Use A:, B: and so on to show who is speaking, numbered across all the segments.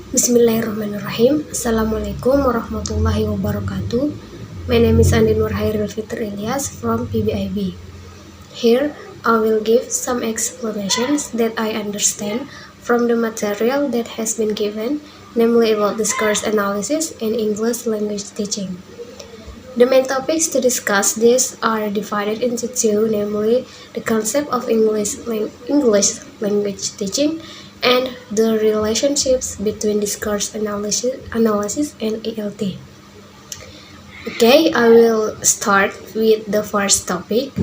A: Bismillahirrahmanirrahim. Assalamualaikum warahmatullahi wabarakatuh. My name is Andi Nurhairil Fitr Ilyas from PBIB. Here, I will give some explanations that I understand from the material that has been given, namely about discourse analysis and English language teaching. The main topics to discuss this are divided into two, namely the concept of English language teaching and the relationships between discourse analysis and ELT. Okay, I will start with the first topic,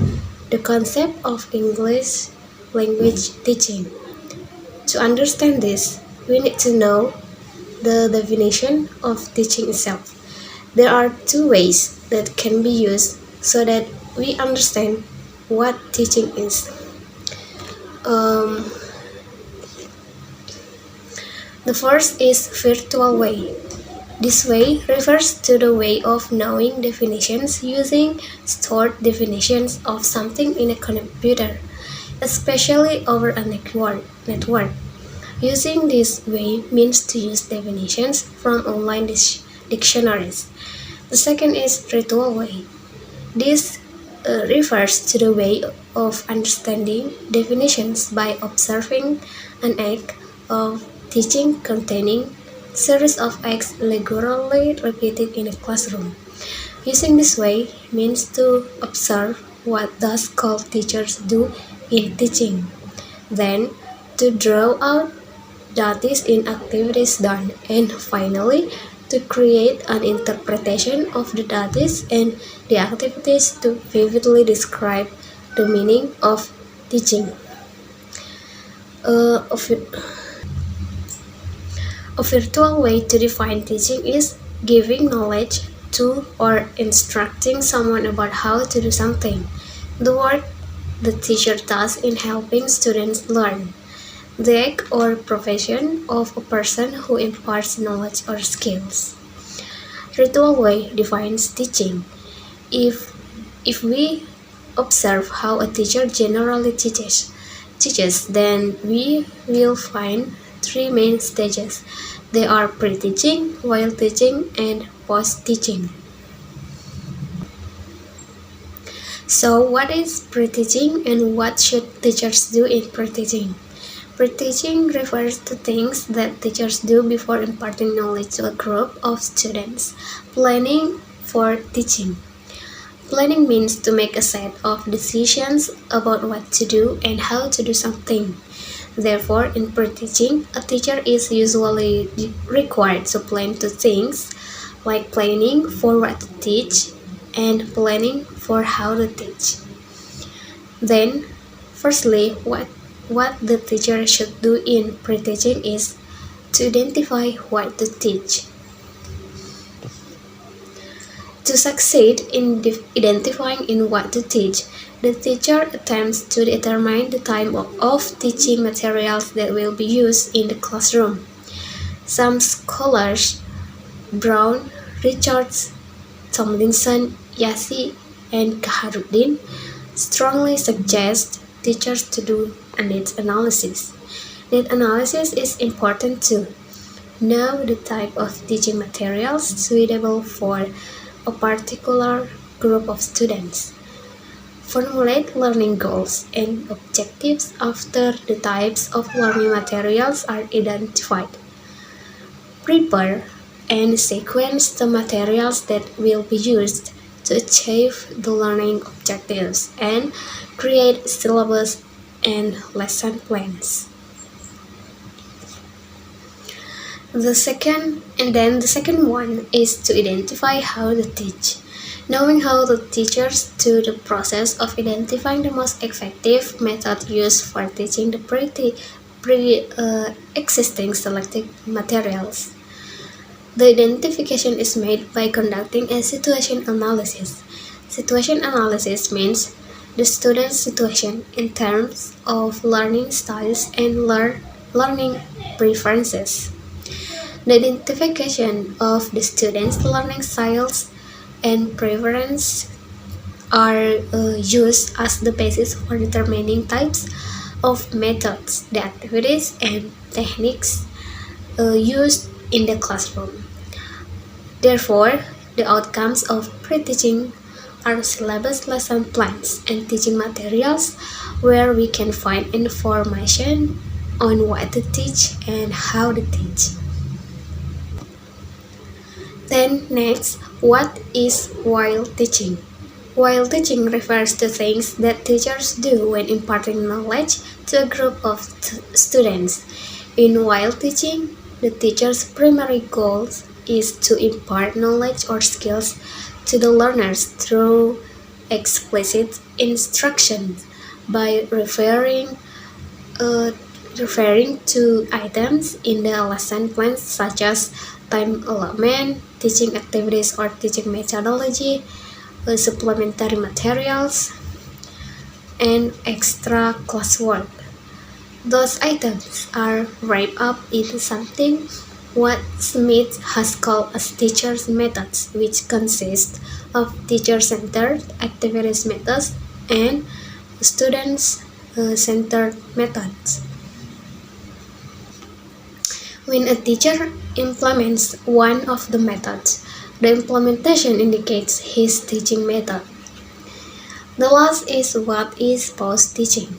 A: the concept of English language teaching. To understand this, we need to know the definition of teaching itself. There are two ways that can be used so that we understand what teaching is. The first is virtual way. This way refers to the way of knowing definitions using stored definitions of something in a computer, especially over a network. Using this way means to use definitions from online dictionaries. The second is ritual way. This refers to the way of understanding definitions by observing an act of teaching containing series of acts regularly repeated in a classroom. Using this way means to observe what those called teachers do in teaching, then to draw out duties in activities done, and finally to create an interpretation of the duties and the activities to vividly describe the meaning of teaching. A virtual way to define teaching is giving knowledge to or instructing someone about how to do something. The work the teacher does in helping students learn. The act or profession of a person who imparts knowledge or skills. Ritual way defines teaching. If we observe how a teacher generally teaches, then we will find three main stages. They are pre-teaching, while teaching, and post-teaching. So, what is pre-teaching and what should teachers do in pre-teaching? Pre-teaching refers to things that teachers do before imparting knowledge to a group of students. Planning for teaching. Planning means to make a set of decisions about what to do and how to do something. Therefore, in pre-teaching, a teacher is usually required to plan two things, like planning for what to teach and planning for how to teach. Then, firstly, what the teacher should do in pre-teaching is to identify what to teach. To succeed in identifying in what to teach, the teacher attempts to determine the type of teaching materials that will be used in the classroom. Some scholars, Brown, Richards, Tomlinson, Yassi, and Kaharuddin, strongly suggest teachers to do a needs analysis. Need analysis is important too. Know the type of teaching materials suitable for a particular group of students. Formulate learning goals and objectives after the types of learning materials are identified. Prepare and sequence the materials that will be used to achieve the learning objectives and create syllabus and lesson plans. The second one is to identify how to teach. Knowing how the teachers do the process of identifying the most effective method used for teaching the existing selected materials. The identification is made by conducting a situation analysis. Situation analysis means the student's situation in terms of learning styles and learning preferences. The identification of the student's learning styles and preferences are used as the basis for determining types of methods, the activities and techniques used in the classroom. Therefore, the outcomes of pre-teaching are syllabus lesson plans and teaching materials where we can find information on what to teach and how to teach. Then next, what is while teaching? While teaching refers to things that teachers do when imparting knowledge to a group of students. In while teaching, the teacher's primary goal is to impart knowledge or skills to the learners through explicit instructions by uh, referring to items in the lesson plans such as time allotment, teaching activities or teaching methodology, supplementary materials, and extra classwork. Those items are wrapped up into something what Smith has called as teacher's methods, which consist of teacher-centered activities methods and students-centered methods. When a teacher implements one of the methods, the implementation indicates his teaching method. The last is what is post-teaching.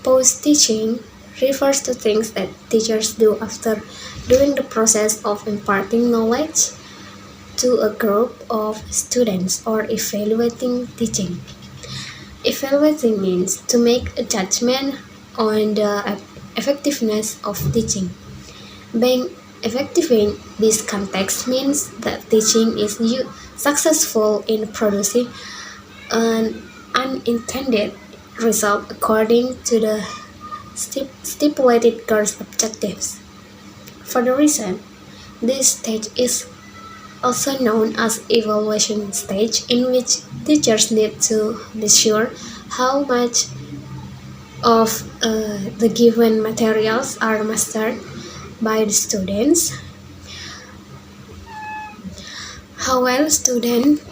A: Post-teaching refers to things that teachers do after doing the process of imparting knowledge to a group of students or evaluating teaching. Evaluating means to make a judgment on the effectiveness of teaching. Being effective in this context means that teaching is successful in producing an unintended result according to the stipulated course objectives. For the reason, this stage is also known as evaluation stage, in which teachers need to be sure how much of the given materials are mastered by the students, how well students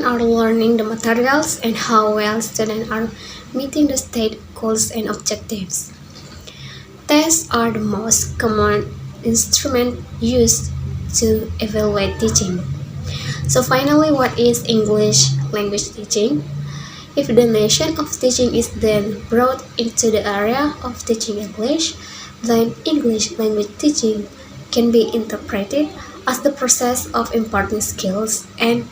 A: are learning the materials, and how well students are meeting the state goals and objectives. Tests are the most common instrument used to evaluate teaching. So finally, what is English language teaching? If the notion of teaching is then brought into the area of teaching English, then English language teaching can be interpreted as the process of imparting skills and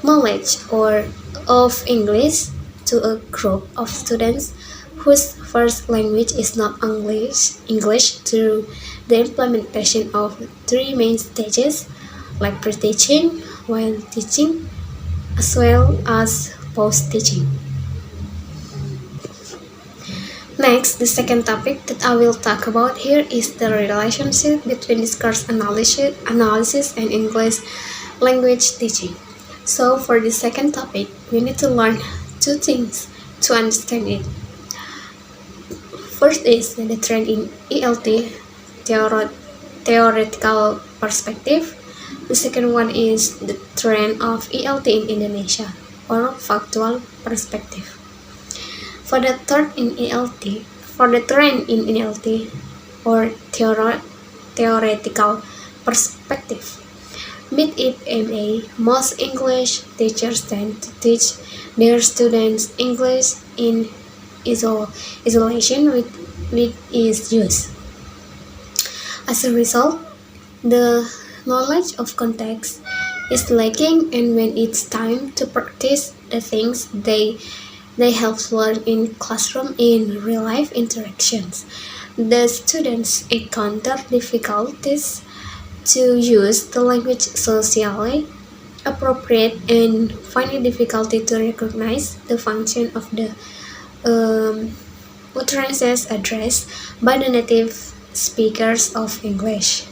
A: knowledge or of English to a group of students whose first language is not English through the implementation of three main stages like pre-teaching, while teaching, as well as post-teaching. Next, the second topic that I will talk about here is the relationship between discourse analysis and English language teaching. So for the second topic, we need to learn two things to understand it. First is the trend in ELT, theoretical perspective. The second one is the trend of ELT in Indonesia, or factual perspective. For the trend in ELT, or theoretical perspective, mid-MA, most English teachers tend to teach their students English in isolation with its use. As a result, the knowledge of context is lacking, and when it's time to practice the things they help learn in classroom in real-life interactions, the students encounter difficulties to use the language socially appropriate and find it difficulty to recognize the function of the utterances addressed by the native speakers of English.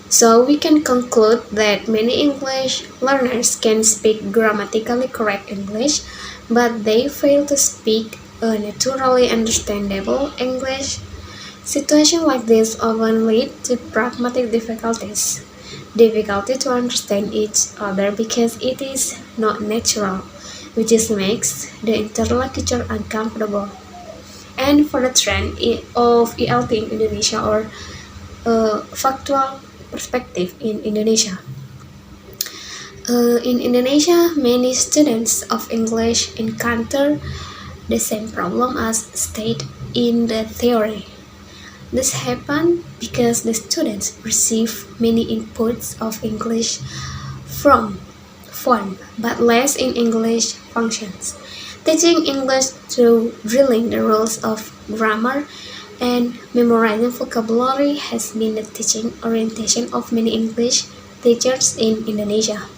A: So we can conclude that many English learners can speak grammatically correct English, but they fail to speak a naturally understandable English. Situations like this often lead to pragmatic difficulties, difficulty to understand each other because it is not natural, which makes the interlocutor uncomfortable. and for the trend of ELT in Indonesia, or factual perspective in Indonesia. In Indonesia, many students of English encounter the same problem as stated in the theory. This happens because the students receive many inputs of English from form, but less in English functions. Teaching English through drilling the rules of grammar and memorizing vocabulary has been the teaching orientation of many English teachers in Indonesia.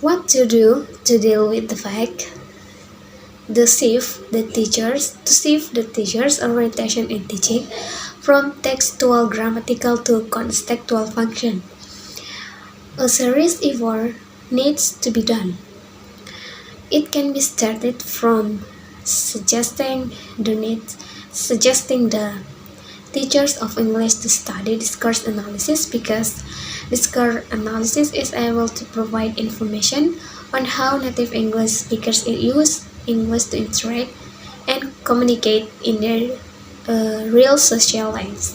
A: What to do to deal with the fact to shift the teacher's orientation in teaching from textual grammatical to contextual function? A serious effort needs to be done. It can be started from suggesting the teachers of English to study discourse analysis, because discourse analysis is able to provide information on how native English speakers use English to interact and communicate in their real social lives.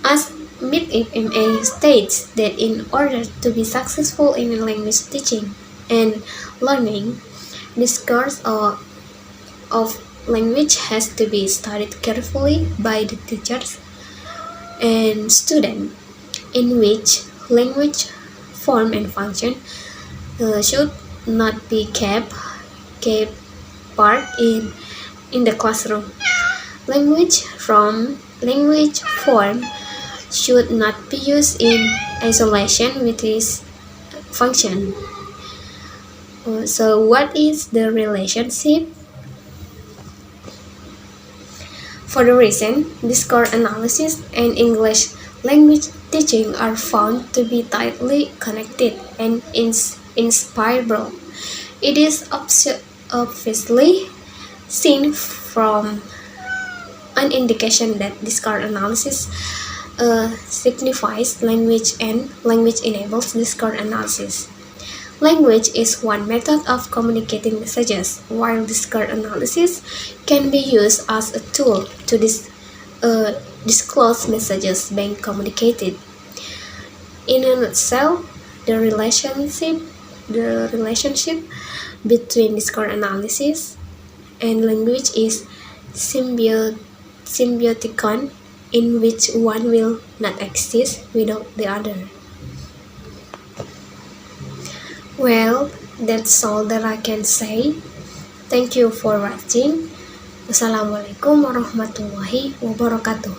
A: As MIT-MA states that in order to be successful in language teaching and learning, discourse of language has to be studied carefully by the teachers and students, in which language form and function should not be kept part in the classroom. Language form should not be used in isolation with its function. So what is the relationship? For the reason, discourse analysis and English language teaching are found to be tightly connected and inseparable. It is obviously seen from an indication that discourse analysis signifies language and language enables discourse analysis. Language is one method of communicating messages, while discourse analysis can be used as a tool to disclose messages being communicated. In a nutshell, the relationship between discourse analysis and language is symbioticon, in which one will not exist without the other. Well, that's all that I can say. Thank you for watching. Wassalamualaikum warahmatullahi wabarakatuh.